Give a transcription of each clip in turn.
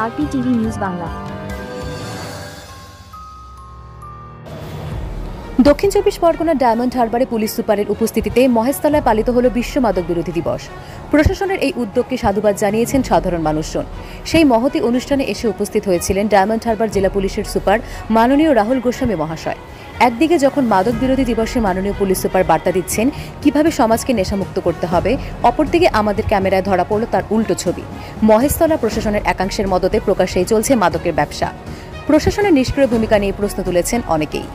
RPTV news Bangla. দক্ষিণ চব্বিশ পরগনার ডায়মন্ড হারবারে পুলিশ সুপারের উপস্থিতিতে মহেশতলায় পালিত হল বিশ্ব মাদক বিরোধী দিবস। প্রশাসনের এই উদ্যোগকে সাধুবাদ জানিয়েছেন সাধারণ মানুষজন। সেই মহতী অনুষ্ঠানে এসে উপস্থিত হয়েছিলেন ডায়মন্ড হারবার জেলা পুলিশের সুপার মাননীয় রাহুল গোস্বামী মহাশয়। একদিকে যখন মাদক বিরোধী দিবসে মাননীয় পুলিশ সুপার বার্তা দিচ্ছেন কিভাবে সমাজকে নেশামুক্ত করতে হবে, অপরদিকে আমাদের ক্যামেরায় ধরা পড়ল তার উল্টো ছবি। মহেশতলা প্রশাসনের একাংশের মদতে প্রকাশ্যেই চলছে মাদকের ব্যবসা। প্রশাসনের নিষ্ক্রিয় ভূমিকা নিয়ে প্রশ্ন তুলেছেন অনেকেই।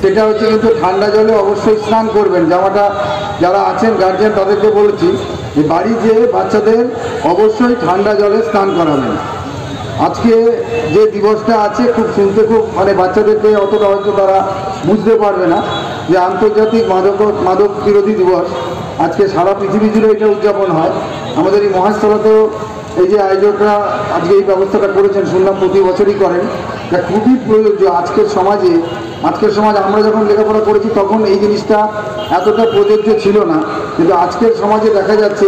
সেটা হচ্ছে কিন্তু ঠান্ডা জলে অবশ্যই স্নান করবেন। জামাটা যারা আছেন গার্জিয়ান তাদেরকে বলেছি যে বাড়ি যেয়ে বাচ্চাদের অবশ্যই ঠান্ডা জলে স্নান করাবেন। আজকে যে দিবসটা আছে খুব শুনতে বাচ্চাদেরকে অতটা হয়তো তারা বুঝতে পারবে না যে আন্তর্জাতিক মাদক বিরোধী দিবস আজকে সারা পৃথিবী জুড়ে এটা উদযাপন হয়। আমাদের এই মহেশতলাতেও এই যে আয়োজকরা আজকে এই ব্যবস্থাটা করেছেন, শুনলাম প্রতি বছরই করেন, যা খুবই প্রয়োজ্য। আজকের সমাজ আমরা যখন লেখাপড়া করেছি তখন এই জিনিসটা এতটা প্রযোজ্য ছিল না, কিন্তু আজকের সমাজে দেখা যাচ্ছে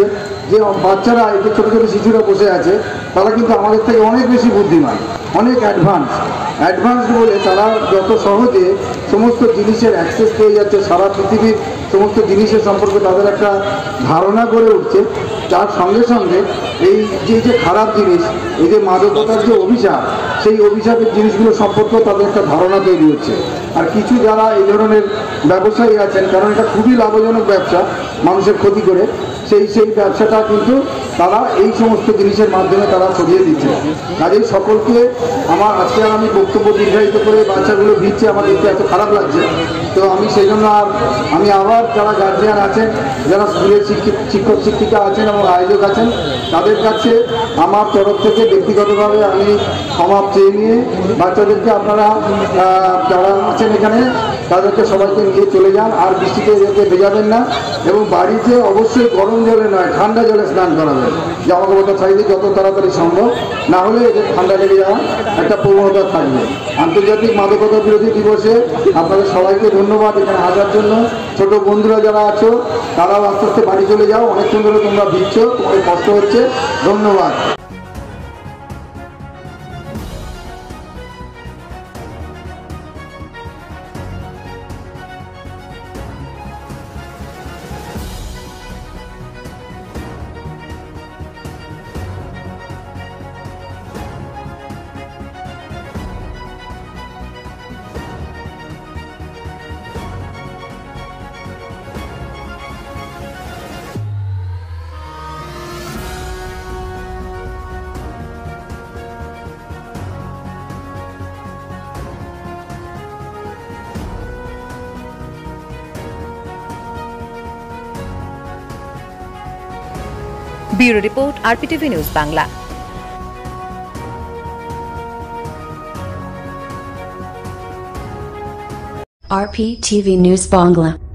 যে বাচ্চারা এই যে ছোটো ছোটো শিশুরা বসে আছে তারা কিন্তু আমাদের থেকে অনেক বেশি বুদ্ধিমান, অনেক অ্যাডভান্স বলে তারা যত সহজে সমস্ত জিনিসের অ্যাক্সেস পেয়ে যাচ্ছে, সারা পৃথিবীর সমস্ত জিনিসের সম্পর্কে তাদের একটা ধারণা গড়ে উঠছে। তার সঙ্গে সঙ্গে এই যে খারাপ জিনিস, এই যে মাদকতার যে অভিশাপ, সেই অভিশাপের জিনিসগুলো সম্পর্কেও তাদের একটা ধারণা তৈরি হচ্ছে। আর কিছু যারা এই ধরনের ব্যবসায়ী আছেন, কারণ এটা খুবই লাভজনক ব্যবসা, মানুষের ক্ষতি করে, সেই ব্যবসাটা কিন্তু তারা এই সমস্ত জিনিসের মাধ্যমে তারা ছড়িয়ে দিচ্ছে। কাজেই সকলকে আজকে আমি বক্তব্য দীর্ঘায়িত করে বাচ্চাগুলো ভিড়ছে, আমার দেখতে এত খারাপ লাগছে। তো আমি সেই জন্য আমি আবার যারা গার্জিয়ান আছেন, যারা স্কুলের শিক্ষক শিক্ষিকা আছেন এবং আয়োজক আছেন, তাদের কাছে আমার তরফ থেকে ব্যক্তিগতভাবে আমি ক্ষমা চেয়ে নিয়ে বাচ্চাদেরকে আপনারা যারা আছেন এখানে তাদেরকে সবাইকে নিয়ে চলে যান, আর বৃষ্টিতে এদেরকে ভেজাবেন না, এবং বাড়িতে অবশ্যই গরম জলে নয় ঠান্ডা জলে স্নান করাবেন। জামা কাপড়টা ছাড়িয়ে যত তাড়াতাড়ি সম্ভব, না হলে এদের ঠান্ডা লেগে যাওয়ার একটা প্রবণতা থাকবে। আন্তর্জাতিক মাদকতা বিরোধী দিবসে আপনাদের সবাইকে ধন্যবাদ এখানে আসার জন্য। ছোট বন্ধুরা যারা আছো তারাও আস্তে আস্তে বাড়ি চলে যাও, অনেকক্ষণ ধরে তোমরা ভিড়ছো, তোমাদের কষ্ট হচ্ছে। ধন্যবাদ। Bureau report, RPTV news Bangla. RPTV News Bangla.